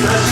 사실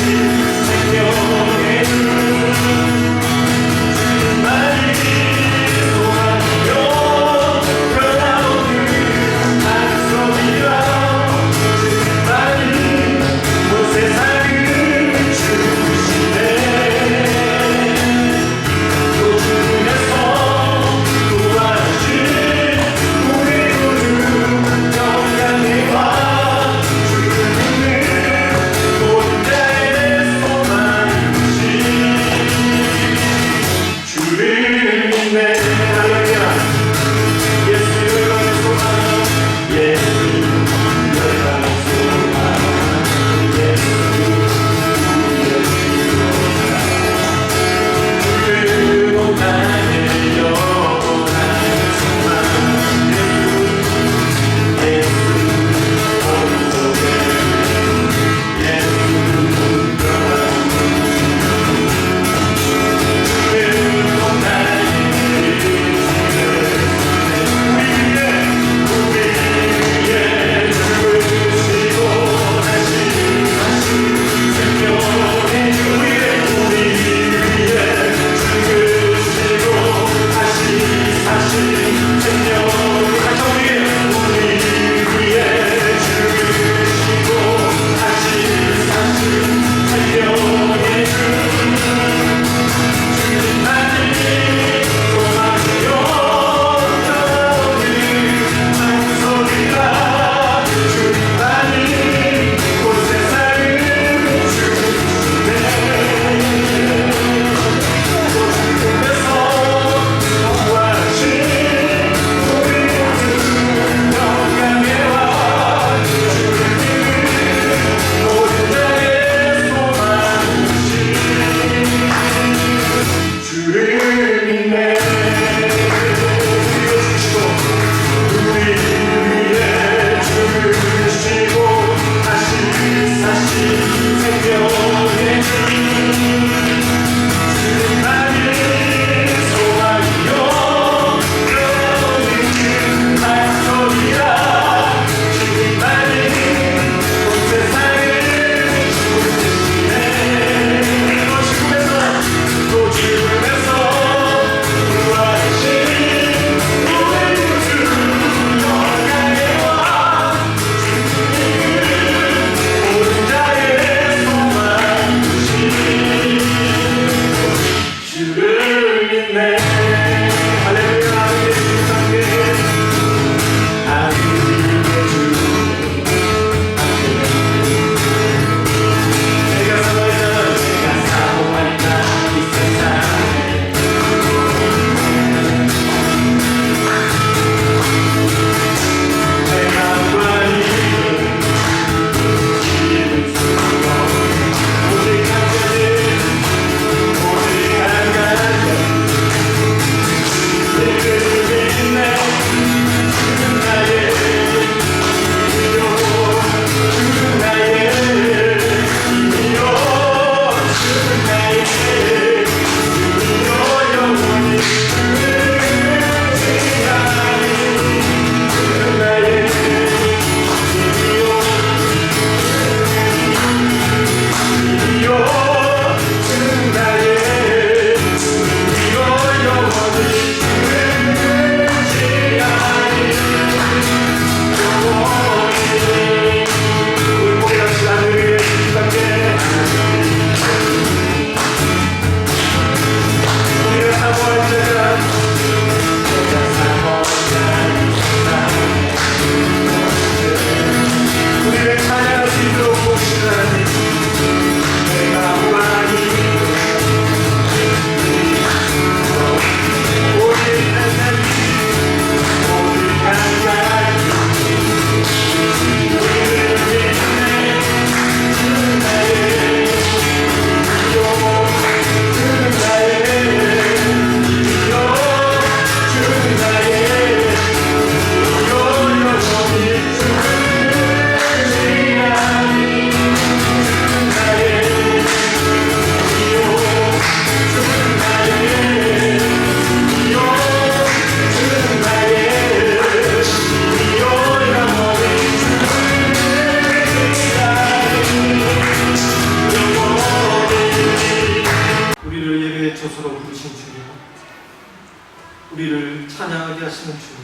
사랑하시는 주님,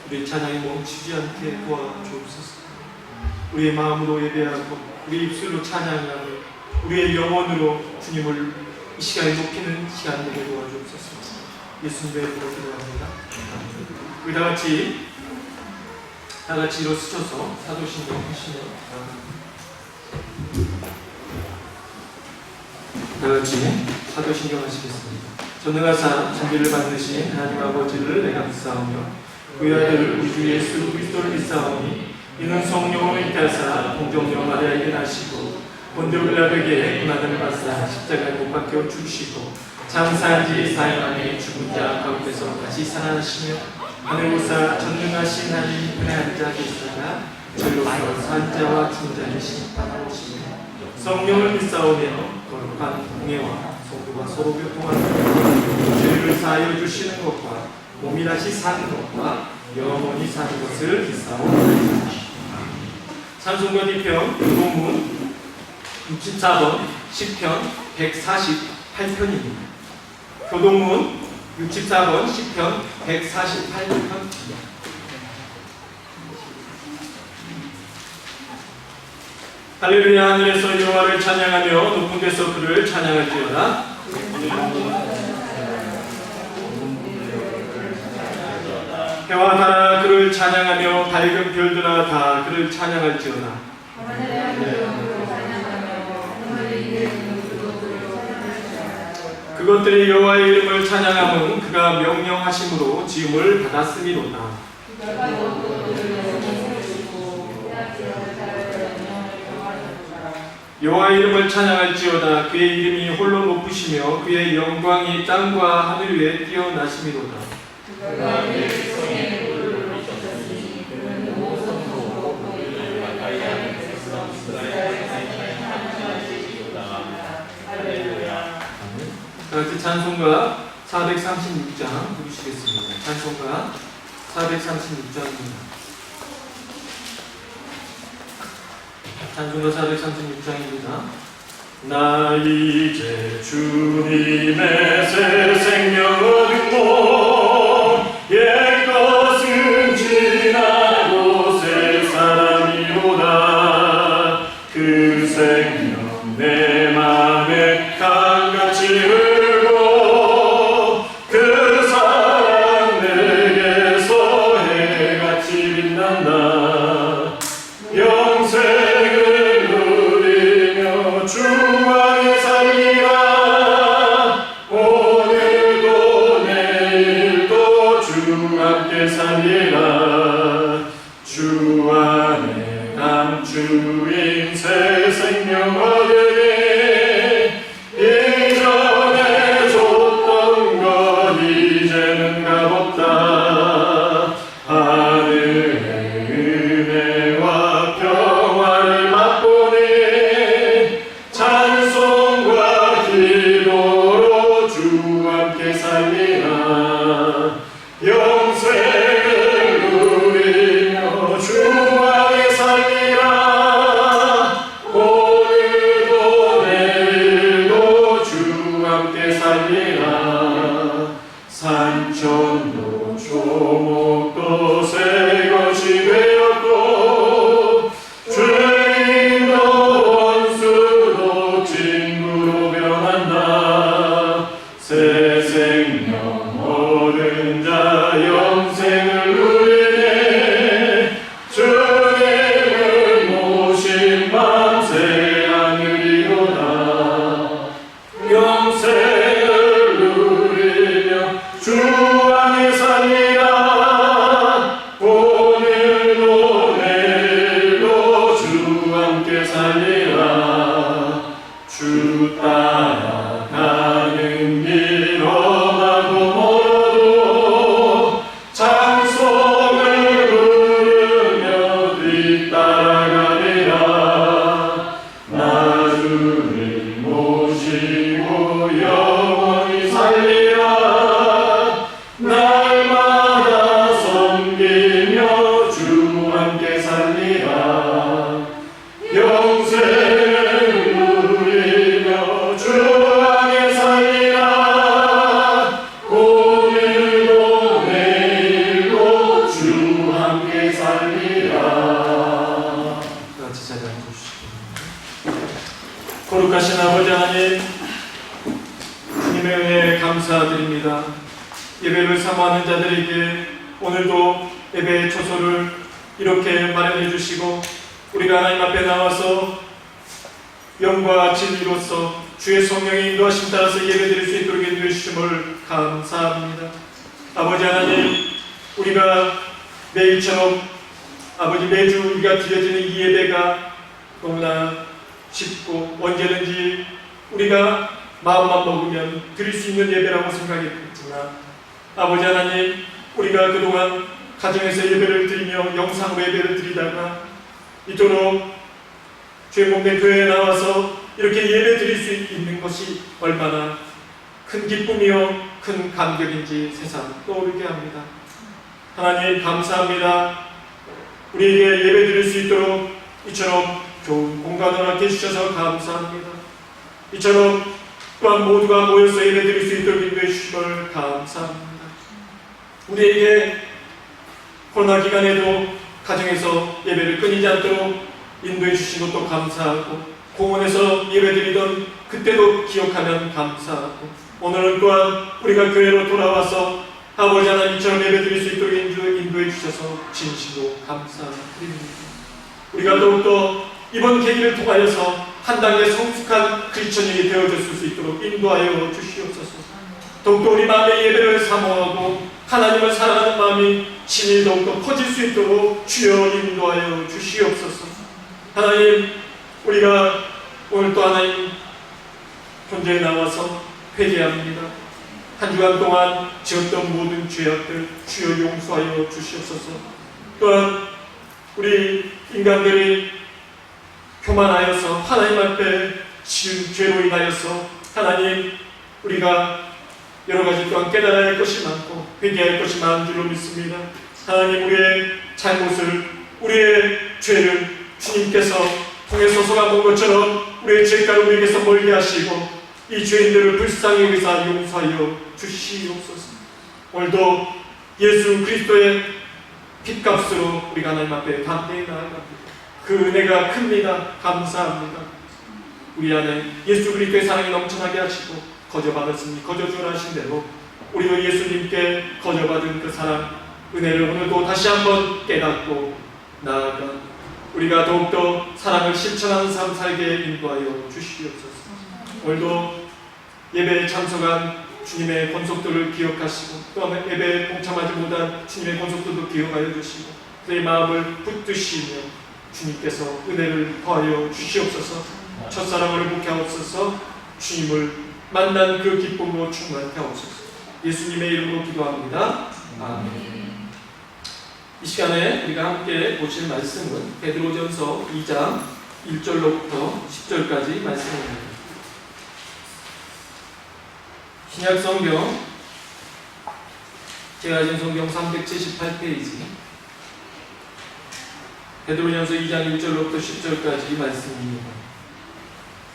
우리의 찬양이 멈추지 않게 도와주옵소서. 우리의 마음으로 예배하고 우리의 입술로 찬양하고 우리의 영혼으로 주님을 이 시간에 높이는 시간 되게 도와주옵소서. 예수님의 이름으로 기도합니다. 우리 다 같이 일어서셔서 사도신경 하시며 다 같이 사도신경 하시겠습니다. 전능하사 진리를 받으신 하나님 아버지를 내가 믿사오며 그의 아들 우리 주 예수 그리스도를 믿사오니 이는 성령을 인하사 동정녀 마리아에게 나시고 본데 빌라도에게 고난을 받사 십자가에 못 박혀 죽으시고 장사한 지 4일 만에 죽은 자 가운데서 다시 살아나시며 하늘보사 전능하신 하나님 편에 앉아 계시다가 저희로서 산 자와 죽은 자 대신 따라오시며 성령을 믿사오며 거룩한 공예와 성도가 서로 교통하는 죄를 사하여 주시는 것과 몸이 다시 사는 것과 영원히 사는 것을 믿사오며 찬송가 뒤편 교동문 64번 10편 148편입니다. 교동문 64번 10편 148편. 할렐루야. 하늘에서 여호와를 찬양하며 높은 데서 그를 찬양할지어다. 해와 달아 그를 찬양하며 밝은 별들아 다 그를 찬양할지어다. 그것들이 여호와의 이름을 찬양함은 그가 명령하심으로 지음을 받았음이로다. 여호와의 이름을 찬양할지어다. 그의 이름이 홀로 높으시며 그의 영광이 땅과 하늘 위에 뛰어나심이로다. 다같이 찬송가 436장 부르시겠습니다. 찬송가 436장입니다. 찬송가 436장입니다. 나 이제 주님의 새 생명을 듣고 옛것은 지나고 새 사람이로다. 그 생명 내 맘에 강같이 흐르고 그 사랑 내게서 해같이 빛난다. 영생을 누리며 주 안에 살리라. 오늘도 내일도 주 함께 살리라. 주 안에 감추인 새 생명 얻으리. 이전에 줬던 것 이제는 값없다. 하늘의 은혜와 평화를 맛보니 찬송과 기도로 주 함께 살리라. 영생을 누리며 주 안에 살리라. 오늘도 내일도 주 함께 살리라. 산천도 초목도 새 것이 되었고 죄인도 원수도 친구로 변한다. 새 생명 얻은 자 영생을 누리네. 주님을 모신 밤새 하늘이로다. 영생을 누리며 주 안에 살리라. 오늘도 내일도 주 함께 살리라. 주 따라가는 길 험하고 멀어도 찬송을 부르며 뒤따라가리라. 나 주를 모시고 영원히 살리라. 날마다 섬기며 주 함께 살리라. 영생을 누리며 주 안에 살리라. 오늘도 내일도 거룩하신 아버지 하나님, 주님의 은혜에 감사드립니다. 예배를 사모하는 자들에게 오늘도 예배의 초소를 이렇게 마련해 주시고 우리가 하나님 앞에 나와서 영과 진리로서 주의 성령의 인도하심 따라서 예배드릴 수 있도록 인도해 주심을 감사합니다. 아버지 하나님, 우리가 매일처럼 아버지 매주 우리가 드려지는 이 예배가 너무나 쉽고 언제든지 우리가 마음만 먹으면 드릴 수 있는 예배라고 생각했지만 아버지 하나님, 우리가 그동안 가정에서 예배를 드리며 영상으로 예배를 드리다가 이토록 주의 몸된 교회에 나와서 이렇게 예배 드릴 수 있는 것이 얼마나 큰 기쁨이요 큰 감격인지 세상 떠오르게 합니다. 하나님 감사합니다. 우리에게 예배 드릴 수 있도록 이처럼 좋은 공간을 함께 해주셔서 감사합니다. 이처럼 또한 모두가 모여서 예배 드릴 수 있도록 인도해 주심을 감사합니다. 우리에게 코로나 기간에도 가정에서 예배를 끊이지 않도록 인도해 주신 것도 감사하고 공원에서 예배 드리던 그때도 기억하면 감사하고 오늘은 또한 우리가 교회로 돌아와서 아버지 하나님처럼 예배 드릴 수 있도록 인도해 주셔서 진심으로 감사드립니다. 우리가 더욱더 이번 계기를 통하여서 한 단계 성숙한 크리스천이 되어졌을 수 있도록 인도하여 주시옵소서. 더욱더 우리 마음의 예배를 사모하고 하나님을 사랑하는 마음이 진히 더욱더 퍼질 수 있도록 주여 인도하여 주시옵소서. 하나님, 우리가 오늘 또 하나님 존재에 나와서 회개합니다. 한 주간 동안 지었던 모든 죄악들 주여 용서하여 주시옵소서. 또한 우리 인간들이 교만하여서 하나님 앞에 지은 죄로 인하여서 하나님, 우리가 여러 가지 또한 깨달아야 할 것이 많고 회개할 것이 많은 줄로 믿습니다. 하나님, 우리의 잘못을, 우리의 죄를 주님께서 통해서 쏟아본 것처럼 우리의 죄가를 우리에게서 멀게 하시고 이 죄인들을 불쌍히 여기사 용서하여 주시옵소서. 오늘도 예수 그리스도의 핏값으로 우리가 하나님 앞에 담대히 나아갑니다. 그 은혜가 큽니다. 감사합니다. 우리 안에 예수 그리스도의 사랑이 넘쳐나게 하시고 거저받았으니 거저주라 하신 대로 우리도 예수님께 거저받은 그 사랑, 은혜를 오늘도 다시 한번 깨닫고 나아가 우리가 더욱더 사랑을 실천하는 삶 살게 인도하여 주시옵소서. 오늘도 예배에 참석한 주님의 권속들을 기억하시고 또 예배에 동참하지 못한 주님의 권속들도 기억하여 주시고 그의 마음을 붙드시며 주님께서 은혜를 더하여 주시옵소서. 첫사랑을 복케 하옵소서. 주님을 만난 그 기쁨으로 충만케 하옵소서. 예수님의 이름으로 기도합니다. 아멘. 이 시간에 우리가 함께 보실 말씀은 베드로전서 2장 1절로부터 10절까지 말씀입니다. 신약성경 제가 가진 성경 378페이지 베드로전서 2장 1절로부터 10절까지 말씀입니다.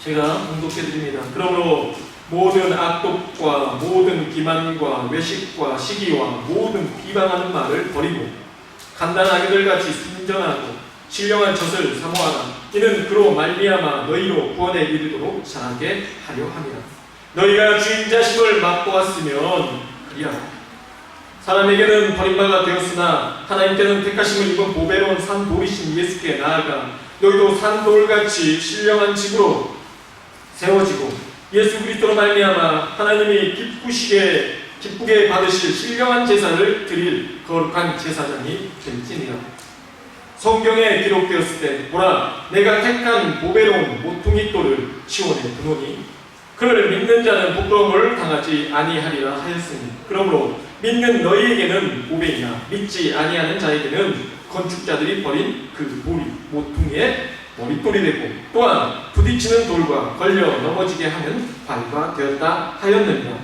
제가 봉독해드립니다. 그러므로 모든 악독과 모든 기만과 외식과 시기와 모든 비방하는 말을 버리고 간단한 아기들같이 순전하고 신령한 젖을 사모하라. 이는 그로 말미암아 너희로 구원에 이르도록 자라게 하려 함이라. 너희가 주인 자식을 맛보았으면 그리하라. 사람에게는 버림바가 되었으나 하나님께는 택하심을 입은 보배로운 산돌이신 예수께 나아가 너희도 산돌같이 신령한 집으로 세워지고 예수 그리스도로 말미암아 하나님이 기쁘게 받으실 신령한 제사를 드릴 거룩한 제사장이 될지니라. 성경에 기록되었을 때 보라, 내가 택한 보배로운 모퉁이 돌을 시온에 두노니 그를 믿는 자는 부끄러움을 당하지 아니하리라 하였으니 그러므로 믿는 너희에게는 보배이나 믿지 아니하는 자에게는 건축자들이 버린 그 돌이 모퉁이의 머릿돌이 되고 또한 부딪히는 돌과 걸려 넘어지게 하는 발과 되었다 하였느니라.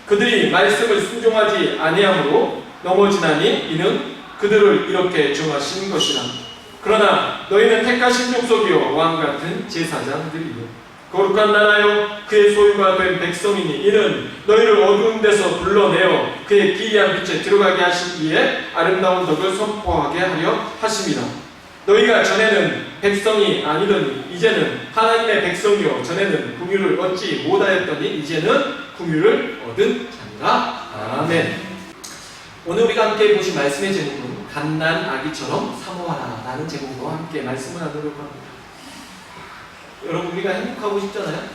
그들이 말씀을 순종하지 아니함으로 넘어지나니 이는 그들을 이렇게 정하신 것이라. 그러나 너희는 택하신 족속이요 왕같은 제사장들이요 거룩한 나라요 그의 소유가 된 백성이니 이는 너희를 어두운 데서 불러내어 그의 기이한 빛에 들어가게 하신 이에 아름다운 덕을 선포하게 하려 하심이라. 너희가 전에는 백성이 아니더니 이제는 하나님의 백성이요 전에는 긍휼을 얻지 못하였더니 이제는 긍휼을 얻은 자니라. 아멘. 오늘 우리가 함께 보신 말씀의 제목은 갓난 아기처럼 사모하라 라는 제목으로 함께 말씀을 나누려고 합니다. 여러분, 우리가 행복하고 싶잖아요.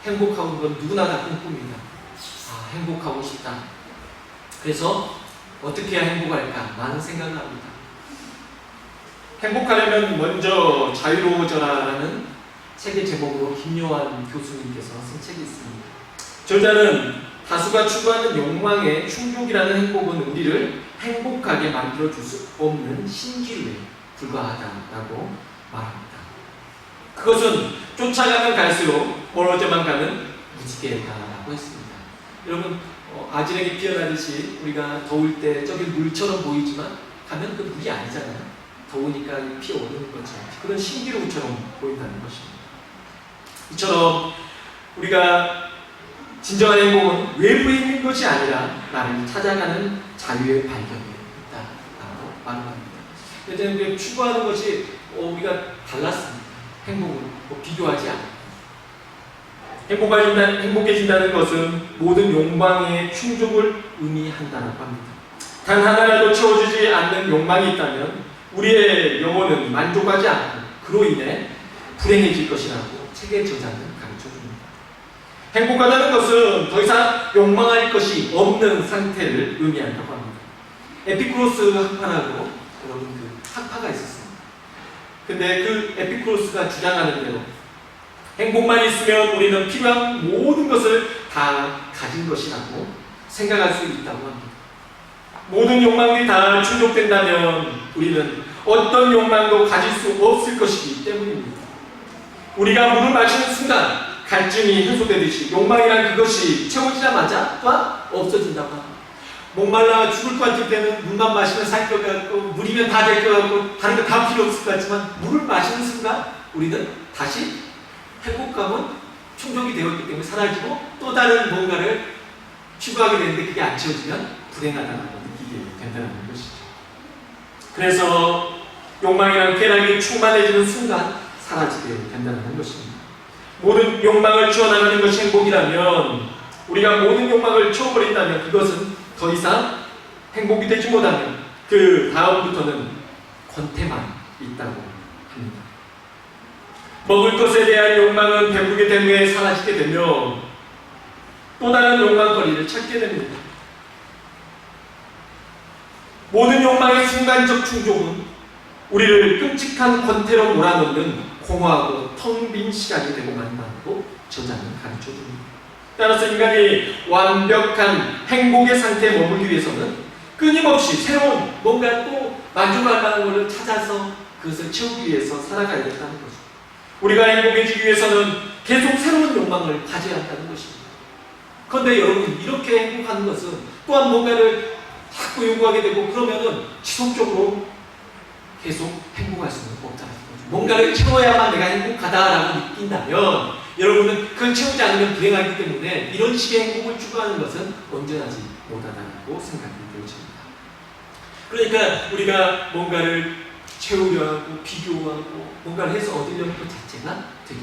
행복하고 건 누구나 다 꿈꿉니다. 행복하고 싶다. 그래서 어떻게 해야 행복할까 많은 생각을 합니다. 행복하려면 먼저 자유로워져라라는 책의 제목으로 김요한 교수님께서 쓴 책이 있습니다. 저자는 다수가 추구하는 욕망의 충족이라는 행복은 우리를 행복하게 만들어줄 수 없는 신기루에 불과하다라고 말합니다. 그것은 쫓아가면 갈수록 멀어져만 가는 무지개다라고 했습니다. 여러분, 아지랑이 피어나듯이 우리가 더울 때 저기 물처럼 보이지만 가면 그 물이 아니잖아요. 더우니까 피어오르는 것처럼 그런 신기루처럼 보인다는 것입니다. 이처럼 우리가 진정한 행복은 외부에 있는 것이 아니라 나를 찾아가는 자유의 발견이 있다라고 말합니다. 이제 추구하는 것이 우리가 달랐습니다. 행복은 비교하지 않고 행복해진다는 것은 모든 욕망의 충족을 의미한다고 합니다. 단 하나라도 채워주지 않는 욕망이 있다면 우리의 영혼은 만족하지 않고 그로 인해 불행해질 것이라고 책의 저자는 가르쳐줍니다. 행복하다는 것은 더 이상 욕망할 것이 없는 상태를 의미한다고 합니다. 에피쿠로스 학파라고 여러분 그 학파가 있었습니다. 근데 그 에피쿠로스가 주장하는 대로 행복만 있으면 우리는 필요한 모든 것을 다 가진 것이라고 생각할 수 있다고 합니다. 모든 욕망이 다 충족된다면 우리는 어떤 욕망도 가질 수 없을 것이기 때문입니다. 우리가 물을 마시는 순간 갈증이 해소되듯이 욕망이란 그것이 채워지자마자 또한 없어진다고 합니다. 목말라 죽을 것 같을 때는 물만 마시면 살 것 같고 물이면 다 될 것 같고 다른 거 다 필요 없을 것 같지만 물을 마시는 순간 우리는 다시 행복감은 충족이 되었기 때문에 사라지고 또 다른 뭔가를 추구하게 되는데 그게 안 채워지면 불행하다는 걸 느끼게 된다는 것이죠. 그래서 욕망이란 쾌락이 충만해지는 순간 사라지게 된다는 것입니다. 모든 욕망을 채워나가는 것이 행복이라면 우리가 모든 욕망을 채워버린다면 그것은 더 이상 행복이 되지 못하면 그 다음부터는 권태만 있다고 합니다. 먹을 것에 대한 욕망은 배부르게 된 후에 사라지게 되며 또 다른 욕망거리를 찾게 됩니다. 모든 욕망의 순간적 충족은 우리를 끔찍한 권태로 몰아넣는 공허하고 텅 빈 시간이 되고 만다고 저자는 가르쳐줍니다. 따라서 인간이 완벽한 행복의 상태에 머물기 위해서는 끊임없이 새로운 뭔가 또 만족할 만한 것을 찾아서 그것을 채우기 위해서 살아가야 된다는 거죠. 우리가 행복해지기 위해서는 계속 새로운 욕망을 가져야 한다는 것입니다. 그런데 여러분, 이렇게 행복하는 것은 또한 뭔가를 자꾸 요구하게 되고 그러면은 지속적으로 계속 행복할 수는 없다는 거죠. 뭔가를 채워야만 내가 행복하다라고 느낀다면 여러분은 그걸 채우지 않으면 불행하기 때문에 이런 식의 행복을 추구하는 것은 온전하지 못하다고 생각이 되어집니다. 그러니까 우리가 뭔가를 채우려 하고 비교하고 뭔가를 해서 얻으려는 것 자체가 되게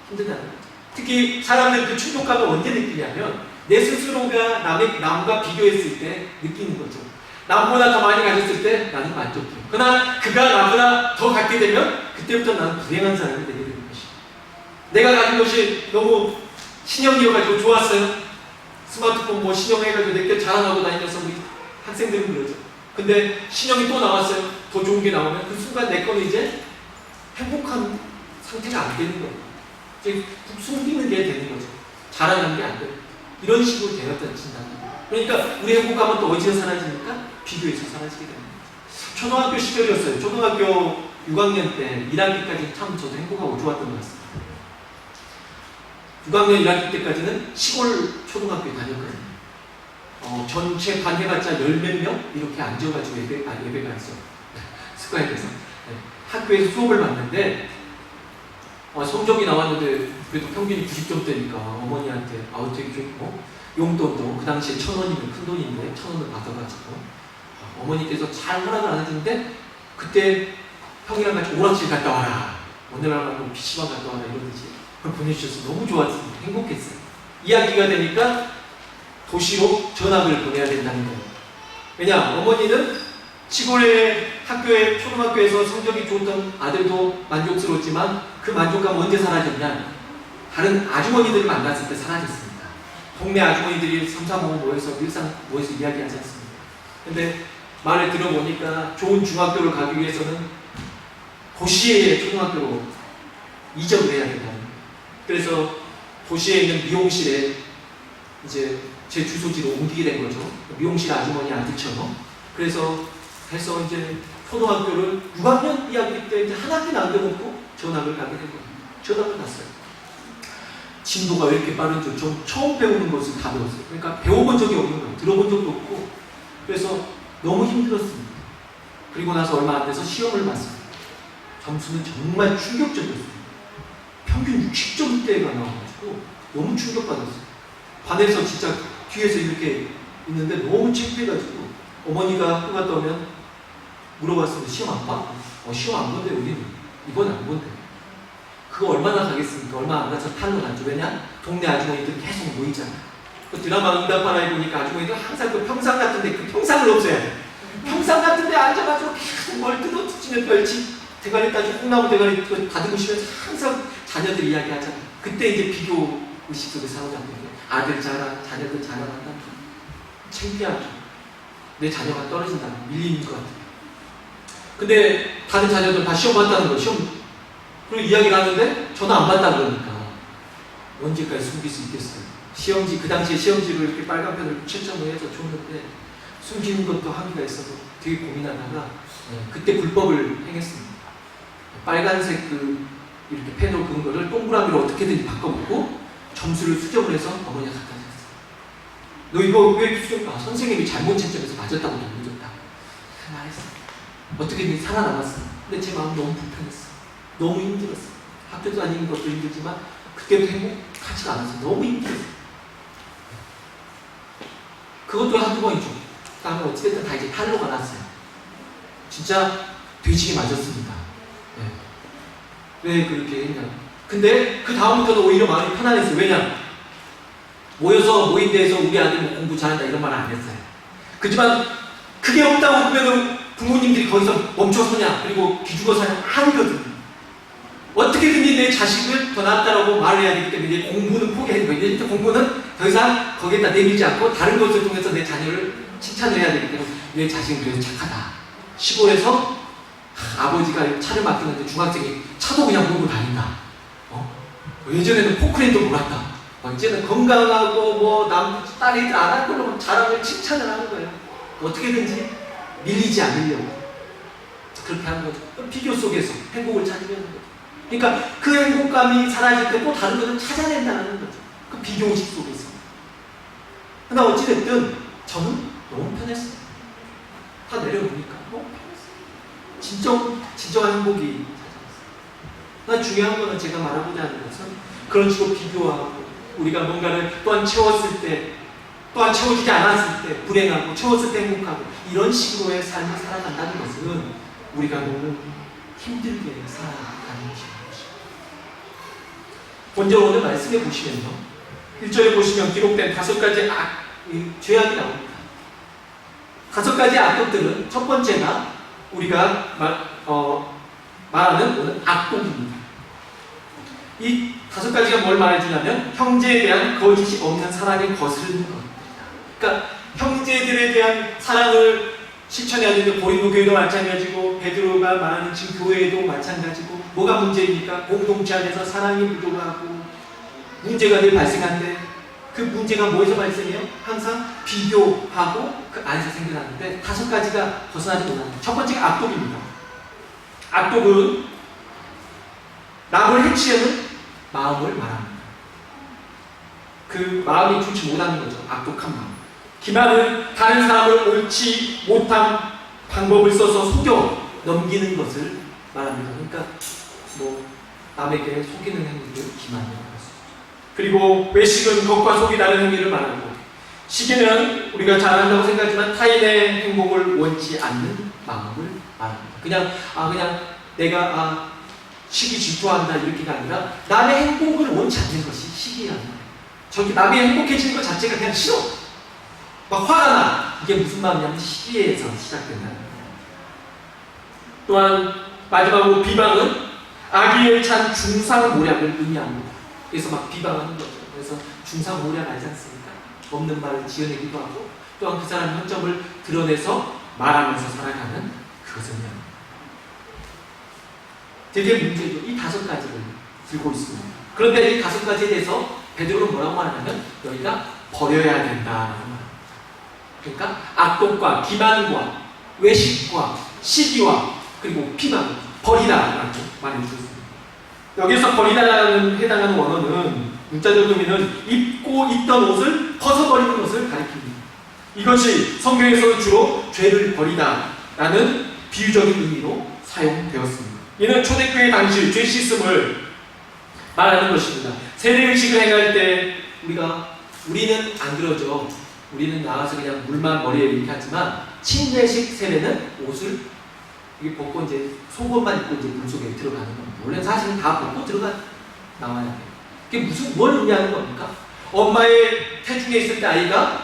힘들다는 거죠. 특히 사람들은 그 충족감을 언제 느끼냐면 내 스스로가 남과 비교했을 때 느끼는 거죠. 남보다 더 많이 가졌을 때 나는 만족해요. 그러나 그가 나보다 더 갖게 되면 그때부터 나는 불행한 사람이 되게 되는 것이죠. 내가 가진 것이 너무 신형이어가지고 좋았어요. 스마트폰 뭐 신형해가지고 내게 자랑하고 다니면서 우리 학생들은 그러죠. 근데 신형이 또 나왔어요. 더 좋은 게 나오면 그 순간 내 거는 이제 행복한 상태가 안 되는 거예요. 이제 숨기는 게 되는 거죠. 자랑하는 게 안 돼요. 이런 식으로 되어진다는 거예요. 그러니까 우리 행복감은 또 어디서 사라지니까 비교해서 사라지게 됩니다. 초등학교 시절이었어요. 초등학교 6학년 때 1학기까지 참 저도 행복하고 좋았던 것 같습니다. 6학년 1학기 때까지는 시골 초등학교에 다녔거든요. 전체 반 해봤자 10몇 명? 이렇게 앉아가지고 예배가 있어요. 스과에서. 네. 학교에서 수업을 받는데 성적이 나왔는데 그래도 평균이 90점대니까 어머니한테 되게 좋고 용돈도 그 당시에 1,000원이면 큰 돈인데 1,000원을 받아가지고 어머니께서 잘 허락을 안 해주는데 그때 형이랑 같이 오락실 갔다 와라, 어느 날 뭐 PC방 갔다 와라 이러듯이 보내주셔서 너무 좋았습니다. 행복했어요. 이야기가 되니까 도시로 전학을 보내야 된다는 거예요. 왜냐, 어머니는 시골의 학교에, 초등학교에서 성적이 좋던 아들도 만족스러웠지만 그 만족감 언제 사라졌냐? 다른 아주머니들을 만났을 때 사라졌습니다. 동네 아주머니들이 3, 4, 5 모여서 일상 모여서 이야기하지 않습니다. 근데 말을 들어보니까 좋은 중학교를 가기 위해서는 도시의 초등학교로 이적을 해야 된다는 거예요. 그래서 도시에 있는 미용실에 이제 제 주소지로 옮기게 된 거죠. 미용실 아주머니 아들처럼. 그래서 해서 이제 초등학교를 6학년 2학기 때 이제 한 학기 남겨놓고 전학을 가게 된 거예요. 전학을 갔어요. 진도가 왜 이렇게 빠른지 전 처음 배우는 것을 다 배웠어요. 그러니까 배워본 적이 없는 거예요. 들어본 적도 없고. 그래서 너무 힘들었습니다. 그리고 나서 얼마 안 돼서 시험을 봤어요. 점수는 정말 충격적이었어요. 평균 60점대가 나와가지고 너무 충격받았어요. 반에서 진짜 뒤에서 이렇게 있는데 너무 창피해가지고 어머니가 학교 갔다 오면 물어봤습니다. 시험 안 봐? 시험 안 본대 우리는. 이번 안 본대. 그거 얼마나 가겠습니까? 얼마 안 가서 탈로 났죠. 왜냐? 동네 아주머니들 계속 모이잖아. 그 드라마 응답하라에 보니까 아주머니들 항상 그 평상 같은데 그 평상을 없애야 돼. 평상 같은데 앉아가지고 계속 뭘 뜯어지는 멸치 대가리 따지고 콩나무 대가리 다듬으시면서 항상 자녀들 이야기하잖아. 그때 이제 비교 의식 속에 사로잡는 아들 자랑, 자녀들 자랑한다. 창피하죠. 내 자녀가 떨어진다. 밀리는 것 같아요. 근데 다른 자녀들 다 시험 봤다는 거, 시험. 그리고 이야기를 하는데 전화 안 받다 그러니까 언제까지 숨길 수 있겠어요. 시험지, 그 당시에 시험지로 이렇게 빨간 편을 채점을 해서 줬는데 숨기는 것도 한계가 있어서 되게 고민하다가 그때 불법을 행했습니다. 빨간색 그 이렇게 펜으로 그은 거를 동그라미로 어떻게든지 바꿔보고 점수를 수정을 해서 어머니가 갖다 줬어요. 너 이거 왜 수정? 선생님이 잘못 채점해서 맞았다고 넘겨줬다. 말했어. 어떻게든 살아남았어. 근데 제 마음 너무 불편했어. 너무 힘들었어. 학교 다니는 것도 힘들지만 그때도 행복하지가 않았어. 너무 힘들었어. 그것도 한두 번이죠. 다음에 어찌됐든 다 이제 탈로가 났어요. 진짜 돼지게 맞았습니다. 네. 왜 그렇게 했냐. 근데 그 다음부터는 오히려 마음이 편안했어요. 왜냐? 모인 데에서 우리 아들 뭐 공부 잘한다 이런 말 안 했어요. 그렇지만 그게 없다고 그러면 부모님들이 거기서 멈춰서냐 그리고 기죽어 사냐 아니거든요. 어떻게든지 내 자식을 더 낫다라고 말을 해야 되기 때문에 공부는 포기해야 되고 이제 공부는 더 이상 거기에다 내밀지 않고 다른 것을 통해서 내 자녀를 칭찬을 해야 되기 때문에 내 자식은 그래도 착하다. 시골에서 아버지가 차를 맡기는데 중학생이 차도 그냥 몰고 다닌다. 예전에는 포크레인도 몰았다. 이제는 건강하고 뭐 딸애들 안 할 걸로 자랑을 칭찬을 하는 거예요. 어떻게든지 밀리지 않으려고 그렇게 하는 거죠. 비교 속에서 행복을 찾으려는 거죠. 그러니까 그 행복감이 사라질 때 또 다른 것을 찾아낸다는 거죠. 그 비교의식 속에서. 그러나 어찌됐든 저는 너무 편했어요. 다 내려보니까 너무 편했어요. 진정한 행복이 찾아왔어요. 중요한 거는 제가 말하고자 하는 것은 그런 식으로 비교하고 우리가 뭔가를 또한 채웠을 때 또한 채워지지 않았을 때 불행하고 채웠을 때 행복하고 이런 식으로의 삶을 살아간다는 것은 우리가 너무 힘들게 살아가는 것입니다. 먼저 오늘 말씀해 보시면요. 1절에 보시면 기록된 5가지 죄악이 나옵니다. 5가지 악독들은 첫 번째가 우리가 말하는 오늘 악독입니다. 이 5가지가 뭘 말해주냐면 형제에 대한 거짓이 없는 사랑을 거스르는 겁니다. 그러니까 형제들에 대한 사랑을 실천해야 되는데 고린도 교회도 마찬가지고 베드로가 말하는 지금 교회도 마찬가지고 뭐가 문제입니까? 공동체 안에서 사랑이 부족하고 문제가 늘 발생하는데 그 문제가 뭐에서 발생해요? 항상 비교하고 그 안에서 생겨나는데 5가지가 벗어나지 못합니다. 첫 번째가 악독입니다. 악독은 남을 해치려는 마음을 말합니다. 그 마음이 좋지 못하는 거죠. 악독한 마음. 기만은 다른 사람을 옳지 못한 방법을 써서 속여 넘기는 것을 말합니다. 그러니까 남에게 속이는 행위를 기만이라고 할 수 있죠. 그리고 외식은 겉과 속이 다른 행위를 말하고 시기는 우리가 잘한다고 생각하지만 타인의 행복을 원치 않는 마음을 말합니다. 그냥 내가 시기 질투한다 이렇게가 아니라 남의 행복을 원치 않는 것이 시기야. 저기 남이 행복해지는 것 자체가 그냥 싫어. 막 화가 나. 이게 무슨 마음이냐면 시기에서 시작된다. 또한 마지막으로 비방은 악의에 찬 중상모략을 의미합니다. 그래서 막 비방하는 거죠. 그래서 중상모략 알지 않습니까? 없는 말을 지어내기도 하고 또한 그 사람의 허점을 드러내서 말하면서 살아가는 그것을 의미합니다. 되게 문제죠. 이 5가지를 들고 있습니다. 그런데 이 5가지에 대해서 베드로는 뭐라고 말하냐면 너희가 버려야 된다라고 말합니다. 그러니까 악독과 기만과 외식과 시기와 그리고 비방 버리다라고 말해주셨습니다. 여기서 버리다라는 해당하는 원어는 문자적 의미는 입고 있던 옷을 벗어버리는 것을 가리킵니다. 이것이 성경에서는 주로 죄를 버리다라는 비유적인 의미로 사용되었습니다. 이는 초대교회 당시 죄 씻음을 말하는 것입니다. 세례의식을 행할 때 우리는 안 그러죠. 우리는 나가서 그냥 물만 머리에 이렇게 하지만 침례식 세례는 옷을 이게 벗고 이제 속옷만 입고 이제 물 속에 들어가는 겁니다. 원래 사실은 다 벗고 나와야 돼요. 그게 뭘 의미하는 겁니까? 엄마의 태중에 있을 때 아이가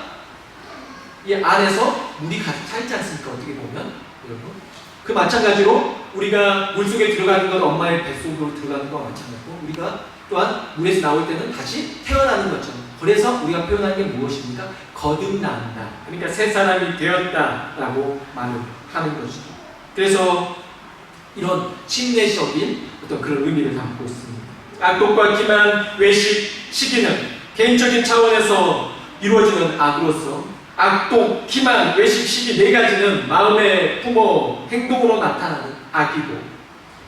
이 안에서 물이 가득 차 있지 않습니까? 어떻게 보면 여러분 그 마찬가지로 우리가 물 속에 들어가는 건 엄마의 뱃속으로 들어가는 거와 마찬가지고 우리가 또한 물에서 나올 때는 다시 태어나는 것처럼 그래서 우리가 표현하는 게 무엇입니까? 거듭난다. 그러니까 새 사람이 되었다라고 말을 하는 것이죠. 그래서 이런 침례적인 어떤 그런 의미를 담고 있습니다. 악독과 기만, 외식, 시기는 개인적인 차원에서 이루어지는 악으로서 악독, 기만, 외식, 시기 4가지는 마음의 품어 행동으로 나타나는 악이고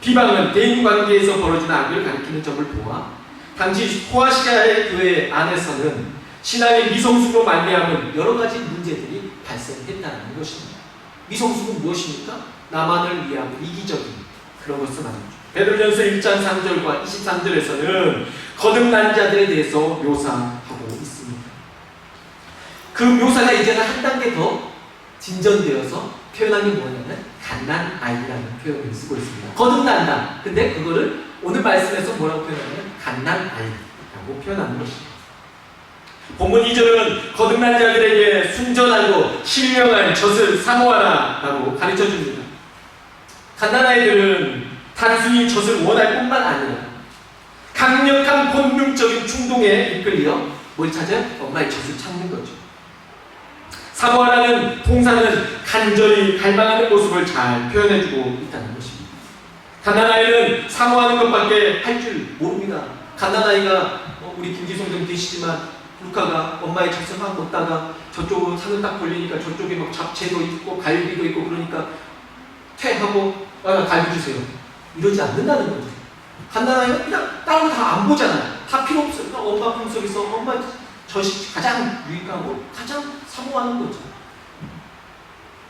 비방은 대인관계에서 벌어지는 악을 가리키는 점을 보아 당시 호아시아의 교회 안에서는 신앙의 미성숙으로 말미암은 여러 가지 문제들이 발생했다는 것입니다. 미성숙은 무엇입니까? 나만을 위한 이기적인 그런 것을 말합니다. 베드로전서 1장 3절과 23절에서는 거듭난 자들에 대해서 묘사하고 있습니다. 그 묘사가 이제는 한 단계 더 진전되어서 표현한 게 뭐냐면 갓난 아이라는 표현을 쓰고 있습니다. 거듭난다. 근데 그거를 오늘 말씀에서 뭐라고 표현하냐면 갓난 아이라고 표현하는 것입니다. 본문 2절은 거듭난 자들에게 순전하고 신령한 젖을 사모하라 라고 가르쳐줍니다. 갓난 아이들은 단순히 젖을 원할 뿐만 아니라 강력한 본능적인 충동에 이끌려 뭘 찾아요? 엄마의 젖을 찾는 거죠. 사모하라는 동사는 간절히 갈망하는 모습을 잘 표현해주고 있다는 것입니다. 갓난아이는 사모하는 것밖에 할 줄 모릅니다. 갓난아이가 우리 김지성 좀 계시지만 루카가 엄마의 젖을 막 먹다가 저쪽으로 상을 딱 벌리니까 저쪽에 막 잡채도 있고 갈비도 있고 그러니까 퇴하고 갈비 주세요. 이러지 않는다는 거죠. 갓난아이는 그냥 다른 거 다 안 보잖아요. 다 필요 없어요. 그냥 엄마 품속에서 엄마 젖이 가장 유익하고 가장 사모하는 거죠.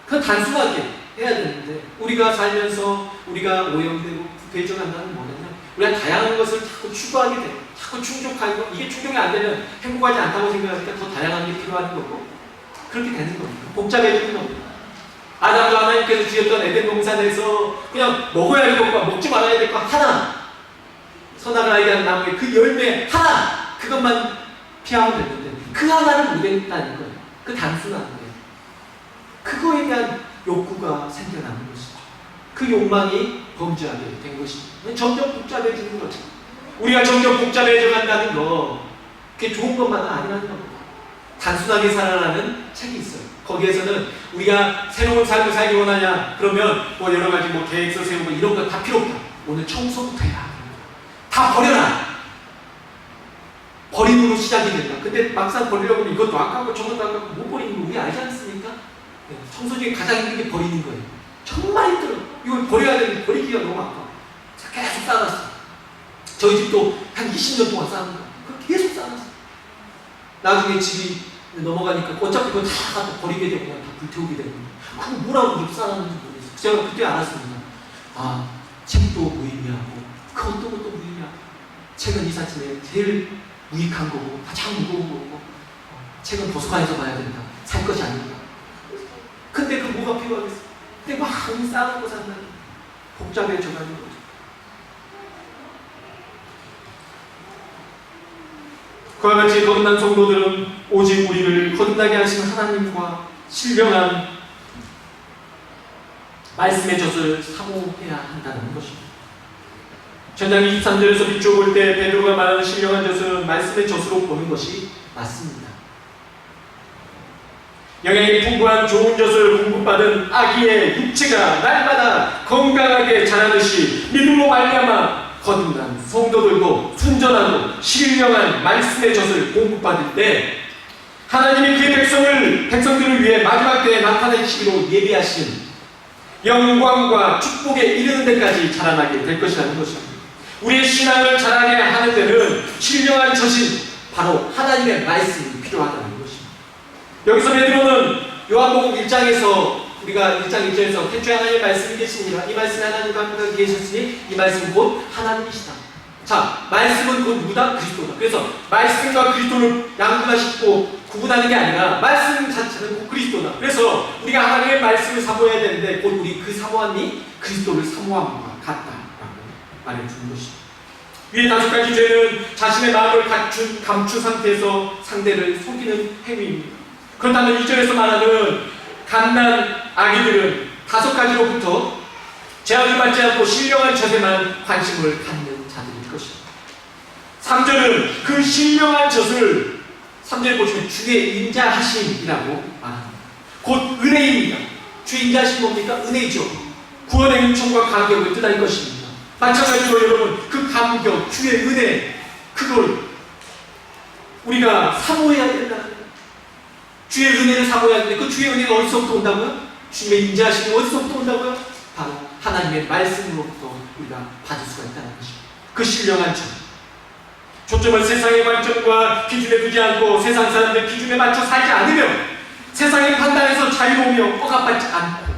그건 단순하게 해야 되는데 우리가 살면서 우리가 오염되고 부패해져간다는 뭐냐면 우리가 다양한 것을 자꾸 추구하게 돼. 자꾸 충족하고 이게 충족이 안 되면 행복하지 않다고 생각하니까 더 다양한 게 필요한 거고 그렇게 되는 겁니다. 복잡해지는 겁니다. 아담과 하나님께서 주셨던 에덴 동산에서 그냥 먹어야 할 것과 먹지 말아야 될 것 하나 선악을 알게 하는 나무의 그 열매 하나 그것만 피하면 됐는데 그 하나를 못 했다는 거예요. 그 단순한 거예요. 그거에 대한 욕구가 생겨나는 것이죠. 그 욕망이 범죄하게 된 것입니다. 점점 복잡해지는 거죠. 우리가 점점 복잡해져 간다는 거 그게 좋은 것만은 아니라는 겁니다. 단순하게 살아라는 책이 있어요. 거기에서는 우리가 새로운 삶을 살기 원하냐 그러면 뭐 여러 가지 뭐 계획서 세우고 이런 거 다 필요 없다. 오늘 청소부터 해라. 다 버려라. 버림으로 시작이 된다. 근데 막상 버리려고 하면 이것도 아깝고 저것도 아깝고 못 버리는 거 우리 알지 않습니까? 청소 중에 가장 힘든 게 버리는 거예요. 정말 힘들어요. 이걸 버려야 되는데 버리기가 너무 아까워. 계속 쌓아놨어. 저희 집도 한 20년 동안 쌓아놓은 거예요. 계속 쌓아놨어. 나중에 집이 넘어가니까 어차피 그거 다 갖다 버리게 되고 그냥 다 불태우게 되고 그거 뭐라고 이렇게 쌓아놨는지 모르겠어요. 제가 그때 알았습니다. 아, 책도 무의미하고 그것도 무의미하고 책은 이 사진에 제일 무익한 거고 가장 무거운 거고 책은 도서관에서 봐야 된다. 살 것이 아니다. 근데 그 뭐가 필요하겠어? 근데 막 쌓아놓고 산다는 복잡해져 가는 거죠. 그와 같이 거듭난 성도들은 오직 우리를 거듭나게 하신 하나님과 신령한 말씀의 젖을 사모해야 한다는 것입니다. 전장 23절에서 비춰볼 때 베드로가 말하는 신령한 젖은 말씀의 젖으로 보는 것이 맞습니다. 영양이 풍부한 좋은 젖을 공급받은 아기의 육체가 날마다 건강하게 자라듯이 믿음으로 말미암아 거듭난 성도들도 순전하고 신령한 말씀의 젖을 공급받을 때 하나님이 그의 백성들을 위해 마지막 때에 나타내시기로 예비하신 영광과 축복에 이르는 데까지 자라나게 될 것이라는 것입니다. 우리의 신앙을 자라게 하는 데는 신령한 젖인 바로 하나님의 말씀이 필요하다는 것입니다. 여기서 베드로는 요한복음 1장에서 우리가 1장 1절에서 태초에 하나님의 말씀이 계시니라 이 말씀이 하나님과 함께 계셨으니 이 말씀은 곧 하나님이시다. 자, 말씀은 곧 누구다? 그리스도다. 그래서 말씀과 그리스도를 양분하시고 구분하는 게 아니라 말씀 자체는 곧 그리스도다. 그래서 우리가 하나님의 말씀을 사모해야 되는데 곧 우리 그 사모함이 그리스도를 사모함과 같다라고 말해주는 것입니다. 위에 5가지 죄는 자신의 마음을 감춘 상태에서 상대를 속이는 행위입니다. 그렇다면 2절에서 말하는 갓난 아기들은 5가지로부터 제약을 받지 않고 신령한 젖에만 관심을 갖는 자들일 것입니다. 3절은 그 신령한 젖을 3절에 보시면 주의 인자하심이라고 말합니다. 곧 은혜입니다. 주의 인자하심 뭡니까? 은혜죠. 구원의 은총과 감격을 뜻할 것입니다. 마찬가지로 여러분 그 감격, 주의 은혜 그걸 우리가 사모해야 된다는 거예요. 주의 은혜를 사모해야 하는데 그 주의 은혜가 어디서부터 온다고요? 주의 인자하심이 어디서부터 온다고요? 바로 하나님의 말씀으로부터 우리가 받을 수가 있다는 것입니다. 그 신령한 점. 초점을 세상의 관점과 기준에 두지 않고 세상 사람들 기준에 맞춰 살지 않으면 세상의 판단에서 자유로우며 억압받지 않고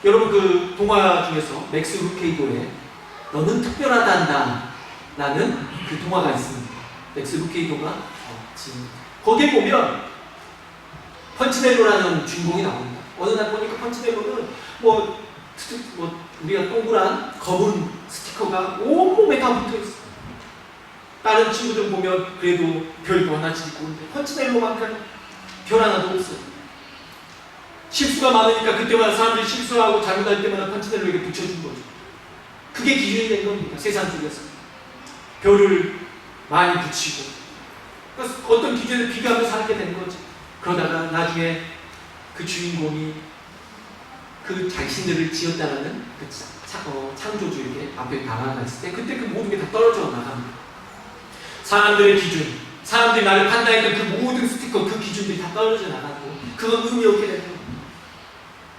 여러분 그 동화 중에서 맥스 루케이도의 너는 특별하다 한다 라는 그 동화가 있습니다. 맥스 루케이도가 지금 거기에 보면 펀치넬로라는 주인공이 나옵니다. 어느 날 보니까 펀치넬로는 우리가 동그란 검은 스티커가 온몸에 다 붙어있어요. 다른 친구들 보면 그래도 별도 하나씩 있고 있는데 펀치넬로만큼 별 하나도 없어요. 실수가 많으니까 그때마다 사람들이 실수하고 잘못할 때마다 펀치넬로에게 붙여준 거죠. 그게 기준이 된 겁니다. 세상 속에서 별을 많이 붙이고 그래서 어떤 기준을 비교하며 살게 된 거죠. 그러다가 나중에 그 주인공이 그 자신들을 지었다라는 그 창조주에게 앞에 다가갔을 때 그때 그 모든 게 다 떨어져 나갑니다. 사람들의 기준, 사람들이 나를 판단했던 그 모든 스티커, 그 기준들이 다 떨어져 나가고 그건 의미 없게 되는 겁니다.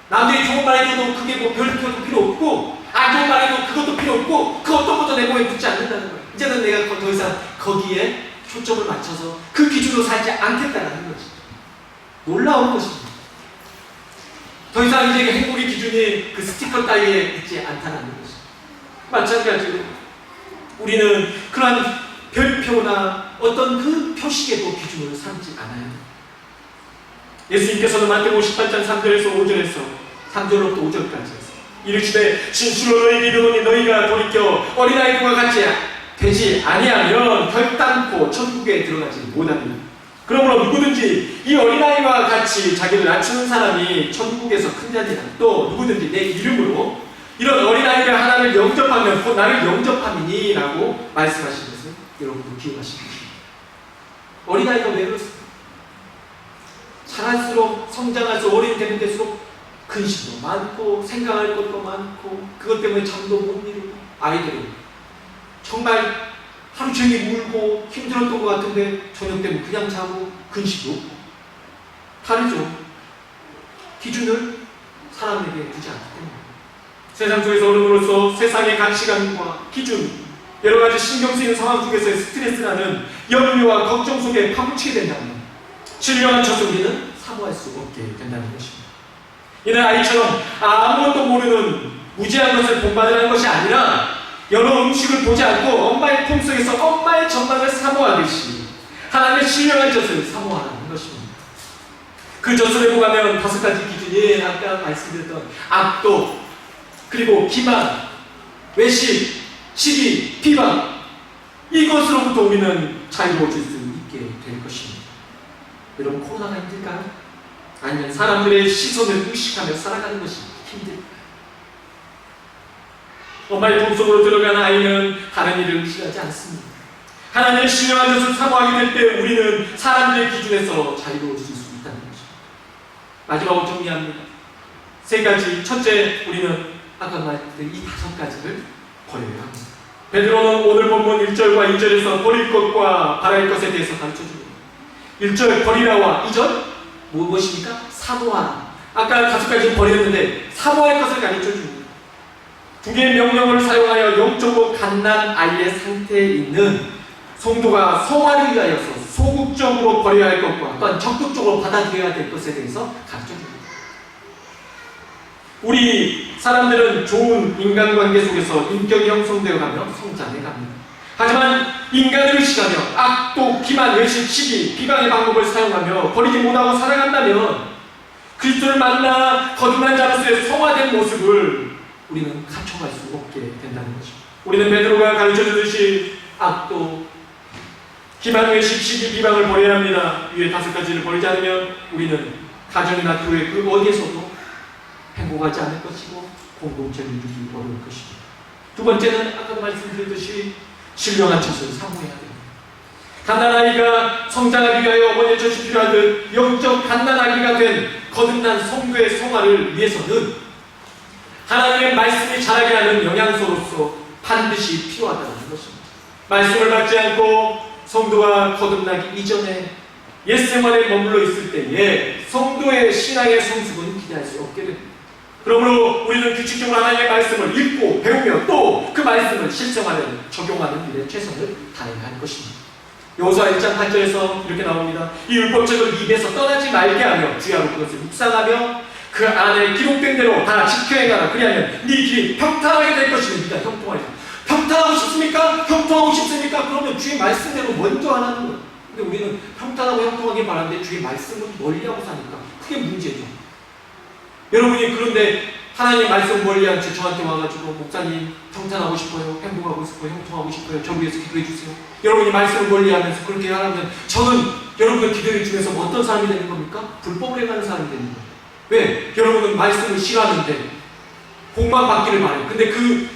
남들이 좋은 말 해줘도 그게 뭐 별도 필요 없고 안 좋은 말 해도 그것도 필요 없고 그 어떤 것도 내 몸에 붙지 않는다는 거예요. 이제는 내가 더 이상 거기에 초점을 맞춰서 그 기준으로 살지 않겠다는 것이죠. 놀라운 것입니다. 더 이상 이제 행복의 기준이 그 스티커 따위에 있지 않다는 것입니다. 마찬가지로 우리는 그러한 별표나 어떤 그 표식에도 기준을 삼지 않아야 합니다. 예수님께서는 마태복음 18장 3절에서 5절에서 3절로부터 5절까지 이르시되 진실로 너희 이르노니 너희가 돌이켜 어린아이들과 같이 되지 아니하면 결단코 천국에 들어가지 못하리라. 그러므로 누구든지 이 어린아이와 같이 자기를 낮추는 사람이 천국에서 큰 자니라. 또 누구든지 내 이름으로 이런 어린아이를 하나를 영접하면 곧 나를 영접함이니 라고 말씀하신 것을 여러분도 기억하시기 바랍니다. 어린아이가 왜 그렇습니까? 자랄수록 성장할수록 어린이 되면 될수록 근심도 많고 생각할 것도 많고 그것 때문에 잠도 못 이루고 아이들은 정말 하루 종일 울고 힘들었던 것 같은데 저녁 되면 그냥 자고 근심도 없고 다르죠. 기준을 사람에게 두지 않기 때문에 세상 속에서 어른으로서 세상의 가치관과 기준 여러 가지 신경 쓰이는 상황 속에서의 스트레스라는 염려와 걱정 속에 파묻히게 된다면 신령한 젖을 우리는 사모할 수 없게 된다는 것입니다. 이는 아이처럼 아무것도 모르는 무지한 것을 본받으라는 것이 아니라 여러 음식을 보지 않고 엄마의 품속에서 엄마의 전망을 사모하듯이 하나님의 신령한 젖을 사모하라는 것입니다. 그 젖을 해보가면 5가지 기준이 아까 말씀드렸던 악독 그리고 기만 외식, 시기, 비방, 이것으로부터 우리는 자유로워질 수 있게 될 것입니다. 여러분, 코로나가 힘들까요? 아니면 사람들의 시선을 의식하며 살아가는 것이 힘들까요? 엄마의 품속으로 들어간 아이는 다른 일을 의식하지 않습니다. 하나님의 신령한 것을 사모하게 될 때 우리는 사람들의 기준에서 자유로워질 수 있다는 것입니다. 마지막으로 정리합니다. 세 가지. 첫째, 우리는 아까 말했던 이 5가지를 버려야 합니다. 베드로는 오늘 본문 1절과 2절에서 버릴 것과 바랄 것에 대해서 가르쳐줍니다. 1절 버리라와 2절 무엇입니까? 사모하라. 아까 5가지 버렸는데 사모할 것을 가르쳐줍니다. 두 개의 명령을 사용하여 영적으로 갓난 아이의 상태에 있는 성도가 성화를 위하여서 소극적으로 버려야 할 것과 또한 적극적으로 받아들여야 될 것에 대해서 가르쳐줍니다. 우리 사람들은 좋은 인간관계 속에서 인격이 형성되어 가며 성장해 갑니다. 하지만 인간을 의식하며 악독, 기만, 외식, 시기, 비방의 방법을 사용하며 버리지 못하고 살아간다면 그리스도를 만나 거듭난 자로서의 성화된 모습을 우리는 갖춰갈 수 없게 된다는 것입니다. 우리는 베드로가 가르쳐주듯이 악독, 기만, 외식, 시기, 비방을 버려야 합니다. 위에 5가지를 버리지 않으면 우리는 가정이나 교회 그 어디에서도 행복하지 않을 것이고 공동체를 이루기 어려울 것입니다. 두 번째는 아까도 말씀드렸듯이 신령한 젖을 사모해야 됩니다. 갓난아기가 성장하기 위하여 어머니의 젖이 필요하듯 영적 갓난아기가 된 거듭난 성도의 성화를 위해서는 하나님의 말씀이 자라게 하는 영양소로서 반드시 필요하다는 것입니다. 말씀을 받지 않고 성도가 거듭나기 이전에 옛생활에 머물러 있을 때에 성도의 신앙의 성숙은 기대할 수 없게 됩니다. 그러므로 우리는 규칙적으로 하나님의 말씀을 읽고 배우며 또 그 말씀을 실생활에 적용하는 일에 최선을 다해야 할 것입니다. 여호수아 1장 8절에서 이렇게 나옵니다. 이 율법책을 입에서 떠나지 말게 하며 주야로 그것을 묵상하며 그 안에 기록된 대로 다 지켜 행하라. 그리하면 네 길이 평탄하게 될 것이니 네가 형통하리라. 평탄하고 싶습니까? 형통하고 싶습니까? 그러면 주의 말씀대로 먼저 하라는 거예요. 근데 우리는 평탄하고 형통하게 바라는데 주의 말씀은 멀리하고 사니까 그게 문제죠. 여러분이 그런데 하나님 말씀 멀리한 채 저한테 와가지고 목사님 평탄하고 싶어요, 행복하고 싶어요, 형통하고 싶어요, 저 위해서 기도해 주세요. 여러분이 말씀을 멀리하면서 그렇게 하라면 저는 여러분의 기도해 주면서 어떤 사람이 되는 겁니까? 불법을 행하는 사람이 되는 거예요. 왜? 여러분은 말씀을 싫어하는데 복만 받기를 바래요. 근데 그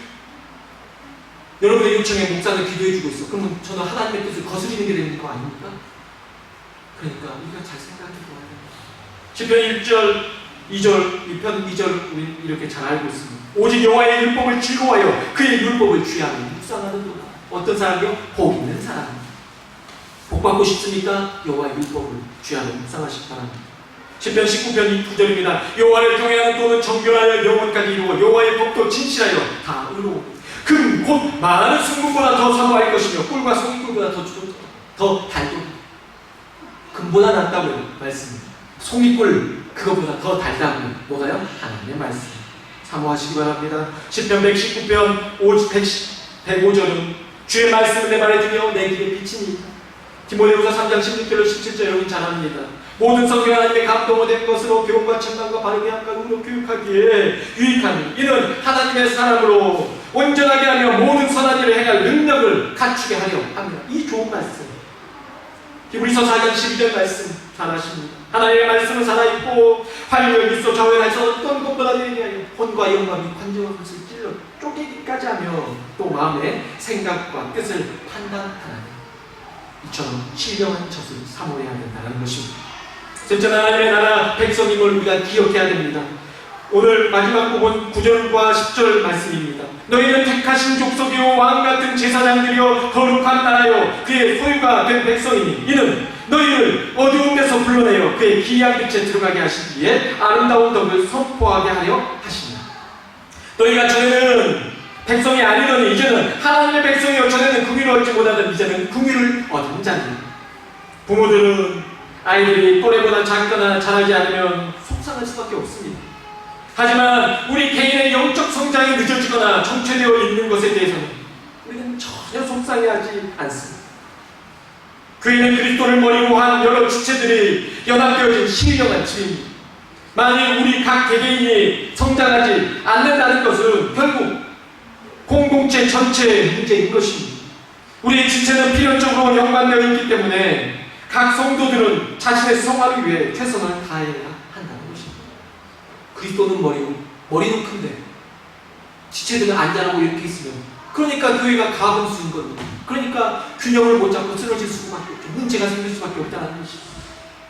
여러분의 요청에 목사는 기도해 주고 있어. 그러면 저는 하나님의 뜻을 거스리는 게 되는 거 아닙니까? 그러니까 우리가 잘 생각해 보아야 돼요. 시편 1절 2절, 2절 우리 이렇게 잘 알고 있습니다. 오직 여호와의 율법을 즐거워하여 그의 율법을 취하며 묵상하는도다. 어떤 사람이요? 복 있는 사람입니다. 복 받고 싶습니까? 여호와의 율법을 취하며 묵상하시기 바랍니다. 시편 19편 9절입니다. 여호와를 경외하는 도는 정결하여 영원까지 이루어 여호와의 법도 진실하여 다 의로워. 금 곧 많은 순금보다 더 사모할 것이며 꿀과 송이꿀보다 더 달도록. 금보다 낫다고요 말씀입니다. 송이꿀 그것보다 더 달다고요. 뭐가요? 하나님의 말씀. 사모하시기 바랍니다. 시편 119편 105절은 주의 말씀을 내 말에 두며 내 길에 비치니이다. 디모데후서 3장 16절로 17절 여러분 잘 압니다. 모든 성경 하나님의 감동된 것으로 교훈과 천만과 바르게 함과 능력 교육하기에 유익하니 이는 하나님의 사람으로 온전하게 하며 모든 선한 일을 행할 능력을 갖추게 하려 합니다. 이 좋은 말씀. 히브리서 4장 12절 말씀 잘 아십니다. 하나님의 말씀은 살아있고 활력이 있어 좌우에서 어떤 것보다 예리하여 혼과 영감이 관정한 것을 찔러 쪼개기까지 하며 또 마음의 생각과 뜻을 판단하나니 이처럼 신령한 젖을 사모해야 된다는 것입니다. 셋째, 하나님의 나라 백성임을 우리가 기억해야 됩니다. 오늘 마지막 부분 9절과 10절 말씀입니다. 너희는 택하신 족속이요 왕같은 제사장들이요 거룩한 나라요 그의 소유가 된 백성이니 이는 너희를 어두운 데서 불러내어 그의 기이한 빛에 들어가게 하시기에 아름다운 덕을 선포하게 하려 하십니다. 너희가 전에는 백성이 아니더니 이제는 하나님의 백성이요 전에는 긍휼을 얻지 못하던 이제는 긍휼을 얻은 자입니다. 부모들은 아이들이 또래보다 작거나 잘하지 않으면 속상할 수밖에 없습니다. 하지만 우리 개인의 영적 성장이 늦어지거나 정체되어 있는 것에 대해서는 우리는 전혀 속상해하지 않습니다. 그이는 그리스도를 머리로 한 여러 지체들이 연합되어진 신령한 집입니다. 만일 우리 각 개개인이 성장하지 않는다는 것은 결국 공동체 전체의 문제인 것입니다. 우리의 지체는 필연적으로 연관되어 있기 때문에 각 성도들은 자신의 성화를 위해 최선을 다해야 한다는 것입니다. 그리스도는 머리는 큰데 지체들은 안 자라고 이렇게 있으면 그러니까 교회가 가분수인 겁니다. 그러니까 균형을 못 잡고 쓰러질 수밖에 없죠. 문제가 생길 수밖에 없다는 것입니다.